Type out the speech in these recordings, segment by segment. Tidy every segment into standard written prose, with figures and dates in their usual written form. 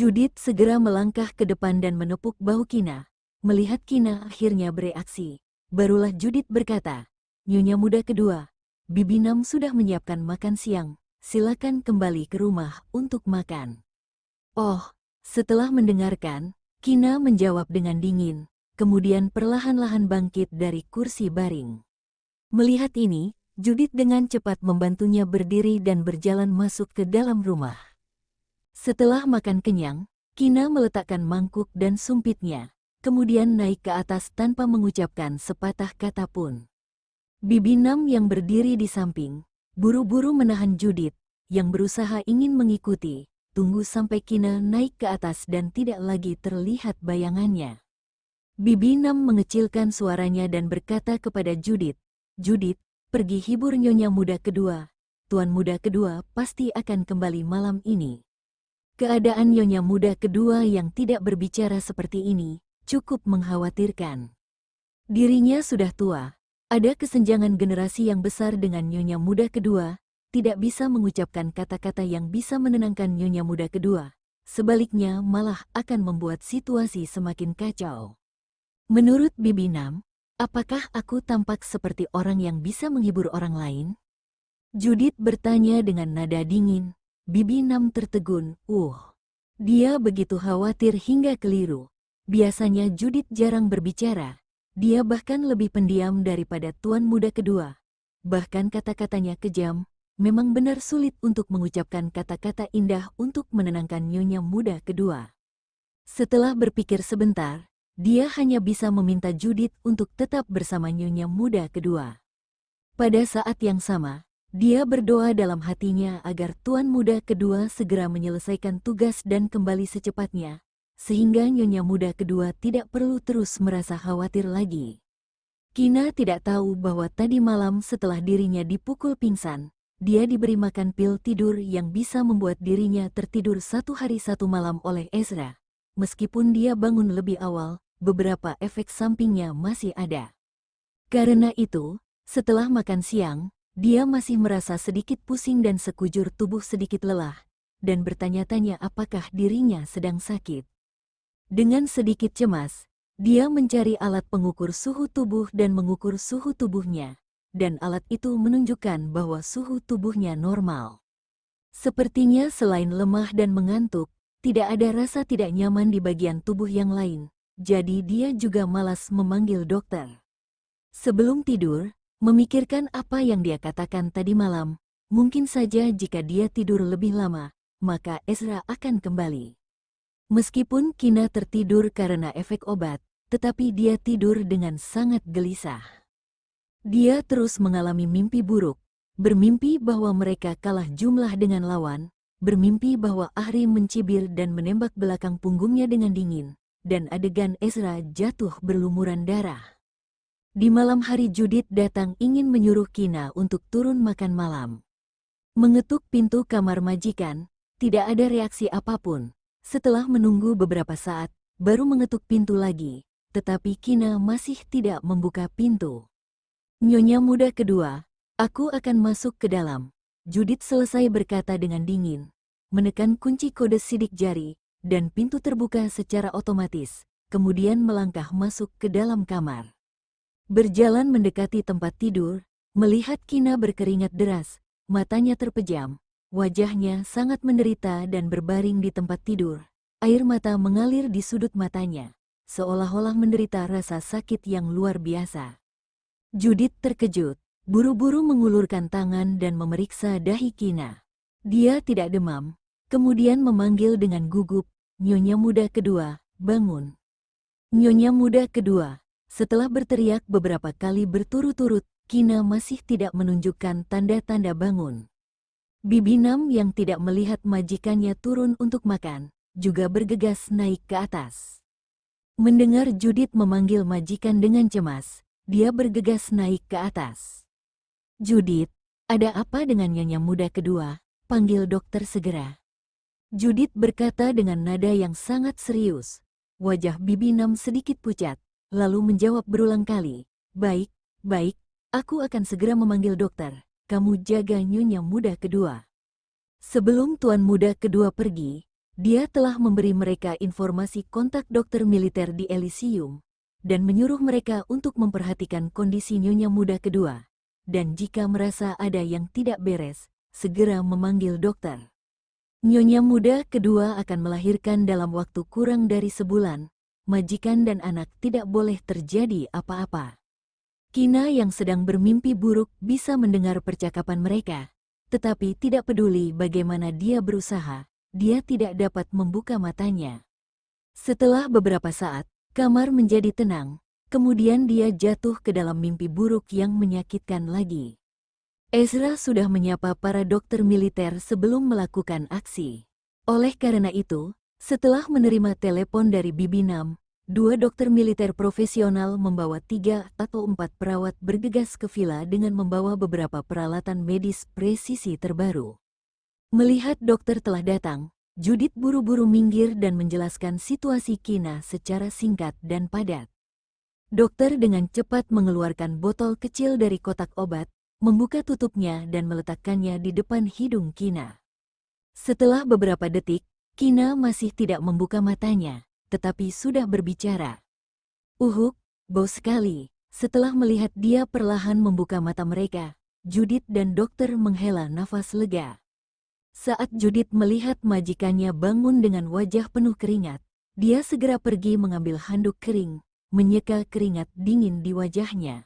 Judith segera melangkah ke depan dan menepuk bahu Kina. Melihat Kina akhirnya bereaksi, barulah Judith berkata, "Nyonya muda kedua, Bibi Nam sudah menyiapkan makan siang, silakan kembali ke rumah untuk makan." Oh, setelah mendengarkan, Kina menjawab dengan dingin, kemudian perlahan-lahan bangkit dari kursi baring. Melihat ini, Judith dengan cepat membantunya berdiri dan berjalan masuk ke dalam rumah. Setelah makan kenyang, Kina meletakkan mangkuk dan sumpitnya, kemudian naik ke atas tanpa mengucapkan sepatah kata pun. Bibi Nam yang berdiri di samping, buru-buru menahan Judith, yang berusaha ingin mengikuti, tunggu sampai Kina naik ke atas dan tidak lagi terlihat bayangannya. Bibi Nam mengecilkan suaranya dan berkata kepada Judith, "Judith, pergi hibur nyonya muda kedua. Tuan muda kedua pasti akan kembali malam ini." Keadaan nyonya muda kedua yang tidak berbicara seperti ini cukup mengkhawatirkan. Dirinya sudah tua, ada kesenjangan generasi yang besar dengan nyonya muda kedua, tidak bisa mengucapkan kata-kata yang bisa menenangkan nyonya muda kedua. Sebaliknya malah akan membuat situasi semakin kacau. Menurut Bibi Nam, apakah aku tampak seperti orang yang bisa menghibur orang lain? Judith bertanya dengan nada dingin. Bibi Nam tertegun, Dia begitu khawatir hingga keliru. Biasanya Judith jarang berbicara. Dia bahkan lebih pendiam daripada tuan muda kedua. Bahkan kata-katanya kejam, memang benar sulit untuk mengucapkan kata-kata indah untuk menenangkan nyonya muda kedua. Setelah berpikir sebentar, dia hanya bisa meminta Judith untuk tetap bersama nyonya muda kedua. Pada saat yang sama, dia berdoa dalam hatinya agar tuan muda kedua segera menyelesaikan tugas dan kembali secepatnya, sehingga nyonya muda kedua tidak perlu terus merasa khawatir lagi. Kina tidak tahu bahwa tadi malam setelah dirinya dipukul pingsan, dia diberi makan pil tidur yang bisa membuat dirinya tertidur 1 hari 1 malam oleh Ezra. Meskipun dia bangun lebih awal, beberapa efek sampingnya masih ada. Karena itu, setelah makan siang, dia masih merasa sedikit pusing dan sekujur tubuh sedikit lelah, dan bertanya-tanya apakah dirinya sedang sakit. Dengan sedikit cemas, dia mencari alat pengukur suhu tubuh dan mengukur suhu tubuhnya, dan alat itu menunjukkan bahwa suhu tubuhnya normal. Sepertinya selain lemah dan mengantuk, tidak ada rasa tidak nyaman di bagian tubuh yang lain, jadi dia juga malas memanggil dokter. Sebelum tidur, memikirkan apa yang dia katakan tadi malam, mungkin saja jika dia tidur lebih lama, maka Ezra akan kembali. Meskipun Kina tertidur karena efek obat, tetapi dia tidur dengan sangat gelisah. Dia terus mengalami mimpi buruk, bermimpi bahwa mereka kalah jumlah dengan lawan, bermimpi bahwa Ahri mencibir dan menembak belakang punggungnya dengan dingin, dan adegan Ezra jatuh berlumuran darah. Di malam hari Judith datang ingin menyuruh Kina untuk turun makan malam. Mengetuk pintu kamar majikan, tidak ada reaksi apapun. Setelah menunggu beberapa saat, baru mengetuk pintu lagi, tetapi Kina masih tidak membuka pintu. "Nyonya muda kedua, aku akan masuk ke dalam." Judith selesai berkata dengan dingin, menekan kunci kode sidik jari, dan pintu terbuka secara otomatis, kemudian melangkah masuk ke dalam kamar. Berjalan mendekati tempat tidur, melihat Kina berkeringat deras, matanya terpejam, wajahnya sangat menderita dan berbaring di tempat tidur. Air mata mengalir di sudut matanya, seolah-olah menderita rasa sakit yang luar biasa. Judith terkejut, buru-buru mengulurkan tangan dan memeriksa dahi Kina. Dia tidak demam, kemudian memanggil dengan gugup, "Nyonya muda kedua, bangun." Nyonya muda kedua. Setelah berteriak beberapa kali berturut-turut, Kina masih tidak menunjukkan tanda-tanda bangun. Bibi Nam yang tidak melihat majikannya turun untuk makan, juga bergegas naik ke atas. Mendengar Judith memanggil majikan dengan cemas, dia bergegas naik ke atas. "Judith, ada apa dengan nyonya muda kedua? Panggil dokter segera." Judith berkata dengan nada yang sangat serius. Wajah Bibi Nam sedikit pucat, lalu menjawab berulang kali, "Baik, baik, aku akan segera memanggil dokter. Kamu jaga nyonya muda kedua." Sebelum tuan muda kedua pergi, Dia telah memberi mereka informasi kontak dokter militer di Elysium, dan menyuruh mereka untuk memperhatikan kondisi nyonya muda kedua. Dan jika merasa ada yang tidak beres, segera memanggil dokter. Nyonya muda kedua akan melahirkan dalam waktu kurang dari sebulan. Majikan dan anak tidak boleh terjadi apa-apa. Kina yang sedang bermimpi buruk bisa mendengar percakapan mereka, tetapi tidak peduli bagaimana dia berusaha, dia tidak dapat membuka matanya. Setelah beberapa saat, kamar menjadi tenang, kemudian dia jatuh ke dalam mimpi buruk yang menyakitkan lagi. Ezra sudah menyapa para dokter militer sebelum melakukan aksi. Oleh karena itu, setelah menerima telepon dari Bibi Nam, 2 dokter militer profesional membawa 3 atau 4 perawat bergegas ke villa dengan membawa beberapa peralatan medis presisi terbaru. Melihat dokter telah datang, Judith buru-buru minggir dan menjelaskan situasi Kina secara singkat dan padat. Dokter dengan cepat mengeluarkan botol kecil dari kotak obat, membuka tutupnya dan meletakkannya di depan hidung Kina. Setelah beberapa detik, Kina masih tidak membuka matanya, tetapi sudah berbicara. Bau sekali. Setelah melihat dia perlahan membuka mata mereka, Judith dan dokter menghela nafas lega. Saat Judith melihat majikannya bangun dengan wajah penuh keringat, dia segera pergi mengambil handuk kering, menyeka keringat dingin di wajahnya.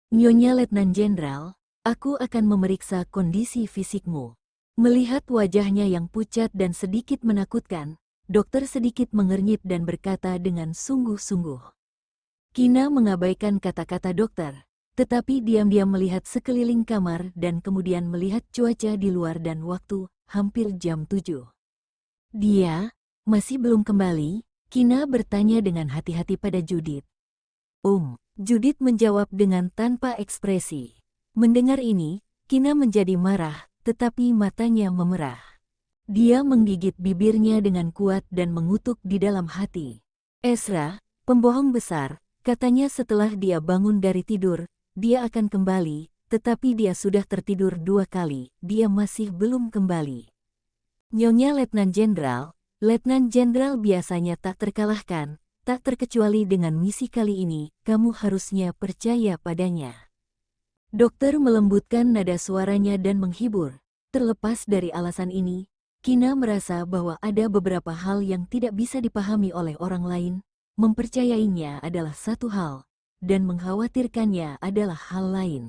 Nyonya Letnan Jenderal, aku akan memeriksa kondisi fisikmu. Melihat wajahnya yang pucat dan sedikit menakutkan, dokter sedikit mengernyit dan berkata dengan sungguh-sungguh. Kina mengabaikan kata-kata dokter, tetapi diam-diam melihat sekeliling kamar dan kemudian melihat cuaca di luar dan waktu, hampir jam 7. Dia masih belum kembali? Kina bertanya dengan hati-hati pada Judith. Judith menjawab dengan tanpa ekspresi. Mendengar ini, Kina menjadi marah, tetapi matanya memerah. Dia menggigit bibirnya dengan kuat dan mengutuk di dalam hati. Ezra, pembohong besar, katanya setelah dia bangun dari tidur, dia akan kembali, tetapi dia sudah tertidur 2 kali, dia masih belum kembali. Nyonya Letnan Jenderal biasanya tak terkalahkan, tak terkecuali dengan misi kali ini, kamu harusnya percaya padanya. Dokter melembutkan nada suaranya dan menghibur. Terlepas dari alasan ini, Kina merasa bahwa ada beberapa hal yang tidak bisa dipahami oleh orang lain. Mempercayainya adalah satu hal, dan mengkhawatirkannya adalah hal lain.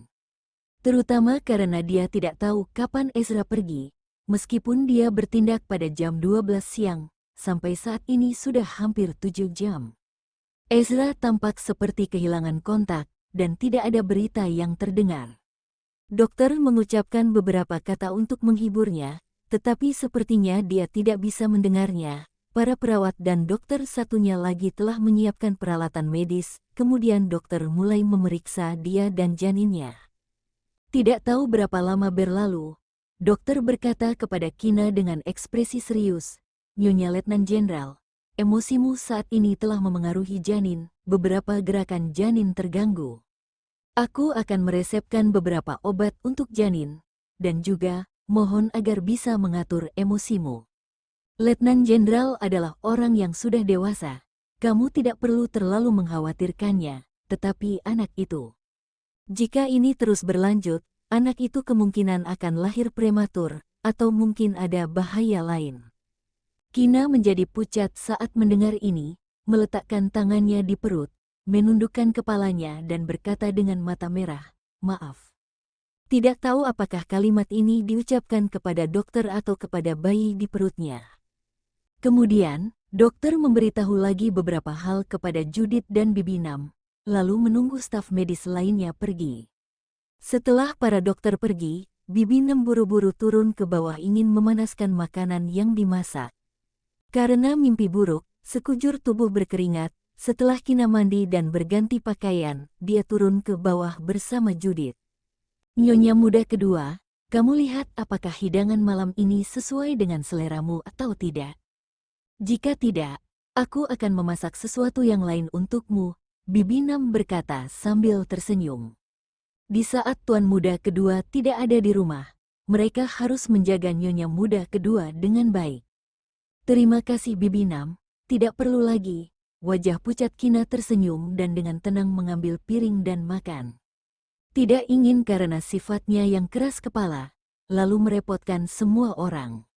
Terutama karena dia tidak tahu kapan Ezra pergi, meskipun dia bertindak pada jam 12 siang, sampai saat ini sudah hampir 7 jam. Ezra tampak seperti kehilangan kontak, dan tidak ada berita yang terdengar. Dokter mengucapkan beberapa kata untuk menghiburnya, tetapi sepertinya dia tidak bisa mendengarnya. Para perawat dan dokter satunya lagi telah menyiapkan peralatan medis, kemudian dokter mulai memeriksa dia dan janinnya. Tidak tahu berapa lama berlalu, dokter berkata kepada Kina dengan ekspresi serius, Nyonya Letnan Jenderal, emosimu saat ini telah memengaruhi janin, beberapa gerakan janin terganggu. Aku akan meresepkan beberapa obat untuk janin, dan juga mohon agar bisa mengatur emosimu. Letnan Jenderal adalah orang yang sudah dewasa. Kamu tidak perlu terlalu mengkhawatirkannya, tetapi anak itu. Jika ini terus berlanjut, anak itu kemungkinan akan lahir prematur, atau mungkin ada bahaya lain. Kina menjadi pucat saat mendengar ini, meletakkan tangannya di perut, menundukkan kepalanya dan berkata dengan mata merah, maaf. Tidak tahu apakah kalimat ini diucapkan kepada dokter atau kepada bayi di perutnya. Kemudian, dokter memberitahu lagi beberapa hal kepada Judith dan Bibi Nam, lalu menunggu staf medis lainnya pergi. Setelah para dokter pergi, Bibi Nam buru-buru turun ke bawah ingin memanaskan makanan yang dimasak. Karena mimpi buruk, sekujur tubuh berkeringat. Setelah Kina mandi dan berganti pakaian, dia turun ke bawah bersama Judith. Nyonya muda kedua, kamu lihat apakah hidangan malam ini sesuai dengan seleramu atau tidak? Jika tidak, aku akan memasak sesuatu yang lain untukmu, Bibi Nam berkata sambil tersenyum. Di saat tuan muda kedua tidak ada di rumah, mereka harus menjaga nyonya muda kedua dengan baik. Terima kasih Bibi Nam, tidak perlu lagi. Wajah pucat Kina tersenyum dan dengan tenang mengambil piring dan makan. Tidak ingin karena sifatnya yang keras kepala, lalu merepotkan semua orang.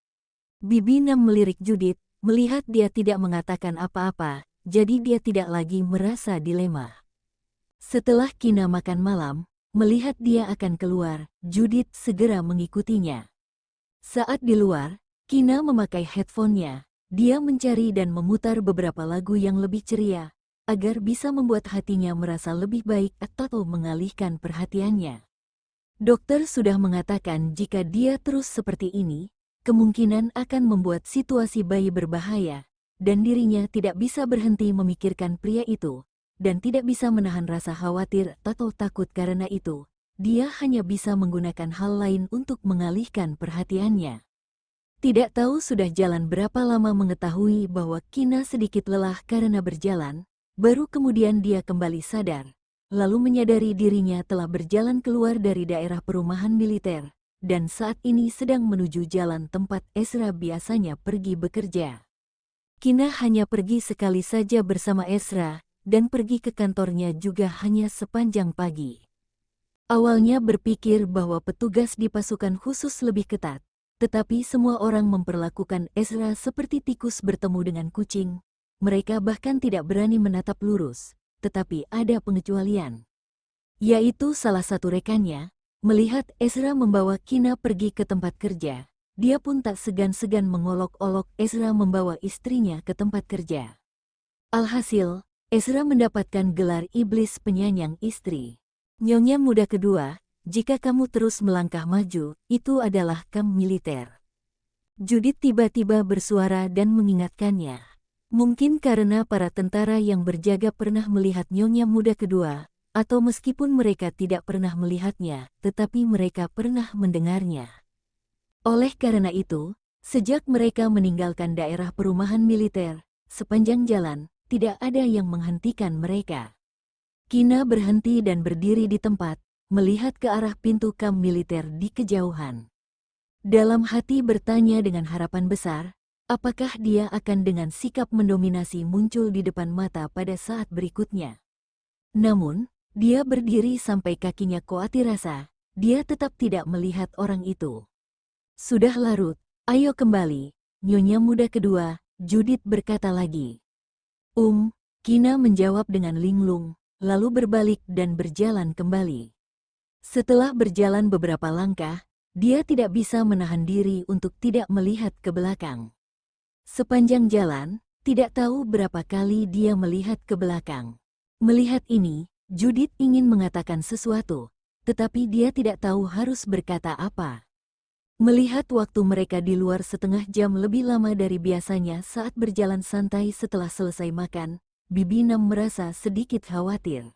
Bibi Nam melirik Judith, melihat dia tidak mengatakan apa-apa, jadi dia tidak lagi merasa dilema. Setelah Kina makan malam, melihat dia akan keluar, Judith segera mengikutinya. Saat di luar, Kina memakai headphone-nya. Dia mencari dan memutar beberapa lagu yang lebih ceria, agar bisa membuat hatinya merasa lebih baik atau mengalihkan perhatiannya. Dokter sudah mengatakan jika dia terus seperti ini, kemungkinan akan membuat situasi bayi berbahaya, dan dirinya tidak bisa berhenti memikirkan pria itu, dan tidak bisa menahan rasa khawatir atau takut karena itu. Dia hanya bisa menggunakan hal lain untuk mengalihkan perhatiannya. Tidak tahu sudah jalan berapa lama mengetahui bahwa Kina sedikit lelah karena berjalan, baru kemudian dia kembali sadar, lalu menyadari dirinya telah berjalan keluar dari daerah perumahan militer, dan saat ini sedang menuju jalan tempat Ezra biasanya pergi bekerja. Kina hanya pergi sekali saja bersama Ezra, dan pergi ke kantornya juga hanya sepanjang pagi. Awalnya berpikir bahwa petugas di pasukan khusus lebih ketat, tetapi semua orang memperlakukan Ezra seperti tikus bertemu dengan kucing. Mereka bahkan tidak berani menatap lurus, tetapi ada pengecualian. Yaitu salah satu rekannya, melihat Ezra membawa Kina pergi ke tempat kerja. Dia pun tak segan-segan mengolok-olok Ezra membawa istrinya ke tempat kerja. Alhasil, Ezra mendapatkan gelar iblis penyayang istri. Nyonya muda kedua, jika kamu terus melangkah maju, itu adalah kamp militer. Judith tiba-tiba bersuara dan mengingatkannya. Mungkin karena para tentara yang berjaga pernah melihat nyonya muda kedua, atau meskipun mereka tidak pernah melihatnya, tetapi mereka pernah mendengarnya. Oleh karena itu, sejak mereka meninggalkan daerah perumahan militer, sepanjang jalan, tidak ada yang menghentikan mereka. Kina berhenti dan berdiri di tempat, melihat ke arah pintu kamp militer di kejauhan. Dalam hati bertanya dengan harapan besar, apakah dia akan dengan sikap mendominasi muncul di depan mata pada saat berikutnya. Namun, dia berdiri sampai kakinya koati rasa, dia tetap tidak melihat orang itu. Sudah larut, ayo kembali, nyonya muda kedua, Judith berkata lagi. Kina menjawab dengan linglung, lalu berbalik dan berjalan kembali. Setelah berjalan beberapa langkah, dia tidak bisa menahan diri untuk tidak melihat ke belakang. Sepanjang jalan, tidak tahu berapa kali dia melihat ke belakang. Melihat ini, Judith ingin mengatakan sesuatu, tetapi dia tidak tahu harus berkata apa. Melihat waktu mereka di luar setengah jam lebih lama dari biasanya saat berjalan santai setelah selesai makan, Bibi Nam merasa sedikit khawatir.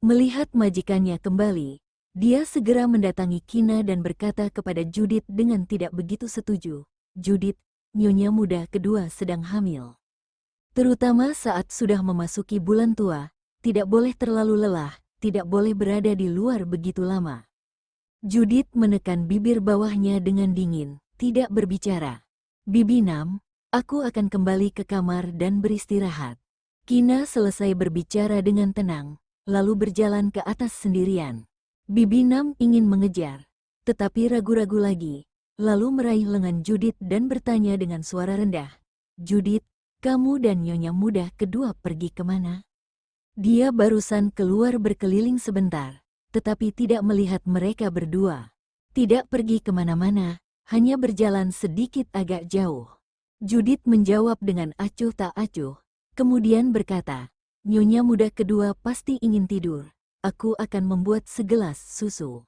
Melihat majikannya kembali, dia segera mendatangi Kina dan berkata kepada Judith dengan tidak begitu setuju, "Judith, nyonya muda kedua sedang hamil. Terutama saat sudah memasuki bulan tua, tidak boleh terlalu lelah, tidak boleh berada di luar begitu lama." Judith menekan bibir bawahnya dengan dingin, tidak berbicara. "Bibi Nam, aku akan kembali ke kamar dan beristirahat." Kina selesai berbicara dengan tenang, lalu berjalan ke atas sendirian. Bibi Nam ingin mengejar, tetapi ragu-ragu lagi, lalu meraih lengan Judith dan bertanya dengan suara rendah, "Judith, kamu dan nyonya muda kedua pergi kemana?" Dia barusan keluar berkeliling sebentar, tetapi tidak melihat mereka berdua. "Tidak pergi kemana-mana, hanya berjalan sedikit agak jauh." Judith menjawab dengan acuh tak acuh, kemudian berkata, "Nyonya muda kedua pasti ingin tidur. Aku akan membuat segelas susu."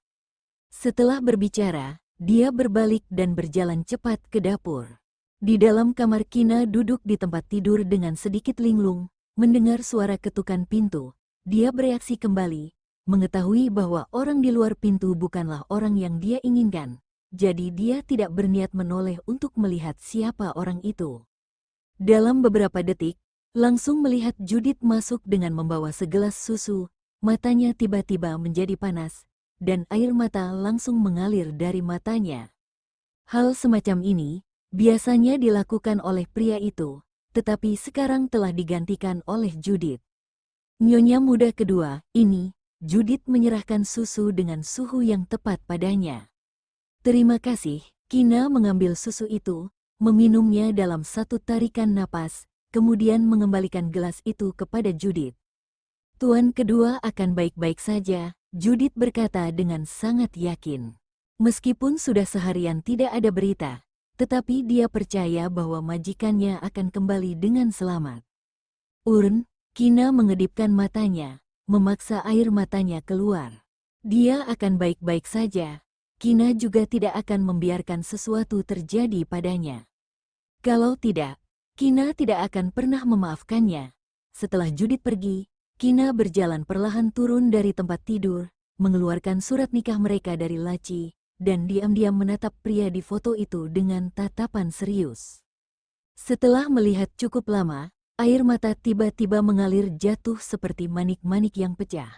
Setelah berbicara, dia berbalik dan berjalan cepat ke dapur. Di dalam kamar Kina duduk di tempat tidur dengan sedikit linglung, mendengar suara ketukan pintu. Dia bereaksi kembali, mengetahui bahwa orang di luar pintu bukanlah orang yang dia inginkan. Jadi dia tidak berniat menoleh untuk melihat siapa orang itu. Dalam beberapa detik, langsung melihat Judith masuk dengan membawa segelas susu, matanya tiba-tiba menjadi panas, dan air mata langsung mengalir dari matanya. Hal semacam ini, biasanya dilakukan oleh pria itu, tetapi sekarang telah digantikan oleh Judith. Nyonya muda kedua, ini, Judith menyerahkan susu dengan suhu yang tepat padanya. Terima kasih, Kina mengambil susu itu, meminumnya dalam satu tarikan napas, kemudian mengembalikan gelas itu kepada Judith. Tuan kedua akan baik-baik saja, Judith berkata dengan sangat yakin. Meskipun sudah seharian tidak ada berita, tetapi dia percaya bahwa majikannya akan kembali dengan selamat. Urn, Kina mengedipkan matanya, memaksa air matanya keluar. Dia akan baik-baik saja. Kina juga tidak akan membiarkan sesuatu terjadi padanya. Kalau tidak, Kina tidak akan pernah memaafkannya. Setelah Judith pergi, Kina berjalan perlahan turun dari tempat tidur, mengeluarkan surat nikah mereka dari laci, dan diam-diam menatap pria di foto itu dengan tatapan serius. Setelah melihat cukup lama, air mata tiba-tiba mengalir jatuh seperti manik-manik yang pecah.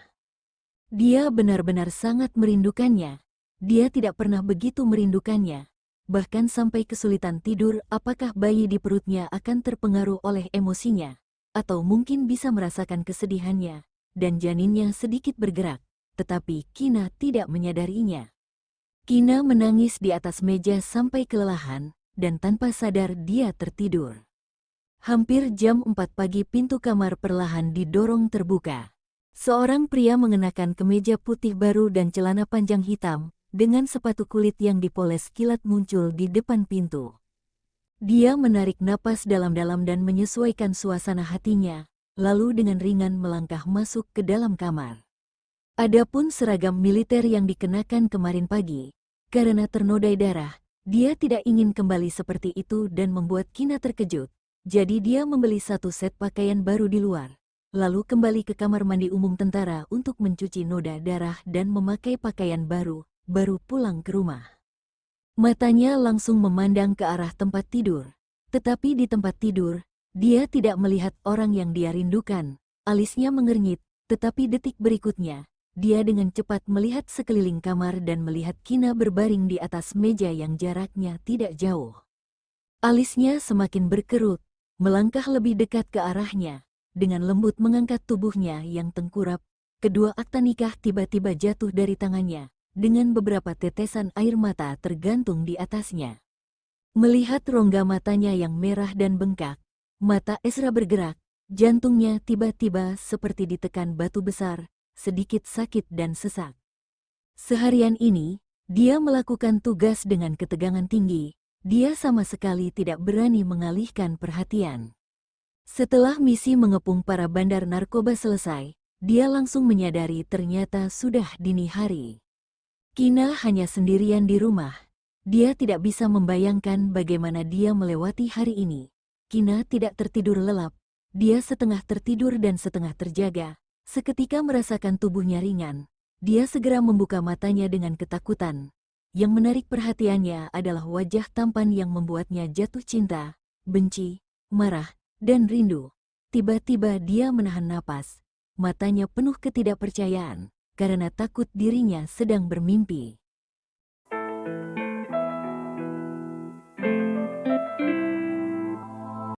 Dia benar-benar sangat merindukannya. Dia tidak pernah begitu merindukannya. Bahkan sampai kesulitan tidur, apakah bayi di perutnya akan terpengaruh oleh emosinya? Atau mungkin bisa merasakan kesedihannya, dan janinnya sedikit bergerak. Tetapi Kina tidak menyadarinya. Kina menangis di atas meja sampai kelelahan, dan tanpa sadar dia tertidur. Hampir jam 4 pagi pintu kamar perlahan didorong terbuka. Seorang pria mengenakan kemeja putih baru dan celana panjang hitam, dengan sepatu kulit yang dipoles kilat muncul di depan pintu. Dia menarik napas dalam-dalam dan menyesuaikan suasana hatinya, lalu dengan ringan melangkah masuk ke dalam kamar. Adapun seragam militer yang dikenakan kemarin pagi, karena ternodai darah, dia tidak ingin kembali seperti itu dan membuat Kina terkejut. Jadi dia membeli satu set pakaian baru di luar, lalu kembali ke kamar mandi umum tentara untuk mencuci noda darah dan memakai pakaian baru pulang ke rumah. Matanya langsung memandang ke arah tempat tidur, tetapi di tempat tidur, dia tidak melihat orang yang dia rindukan. Alisnya mengernyit, tetapi detik berikutnya, dia dengan cepat melihat sekeliling kamar dan melihat Kina berbaring di atas meja yang jaraknya tidak jauh. Alisnya semakin berkerut, melangkah lebih dekat ke arahnya, dengan lembut mengangkat tubuhnya yang tengkurap. Kedua akta nikah tiba-tiba jatuh dari tangannya, dengan beberapa tetesan air mata tergantung di atasnya. Melihat rongga matanya yang merah dan bengkak, mata Ezra bergerak, jantungnya tiba-tiba seperti ditekan batu besar, sedikit sakit dan sesak. Seharian ini, dia melakukan tugas dengan ketegangan tinggi. Dia sama sekali tidak berani mengalihkan perhatian. Setelah misi mengepung para bandar narkoba selesai, dia langsung menyadari ternyata sudah dini hari. Kina hanya sendirian di rumah. Dia tidak bisa membayangkan bagaimana dia melewati hari ini. Kina tidak tertidur lelap. Dia setengah tertidur dan setengah terjaga. Seketika merasakan tubuhnya ringan, dia segera membuka matanya dengan ketakutan. Yang menarik perhatiannya adalah wajah tampan yang membuatnya jatuh cinta, benci, marah, dan rindu. Tiba-tiba dia menahan napas, matanya penuh ketidakpercayaan, karena takut dirinya sedang bermimpi.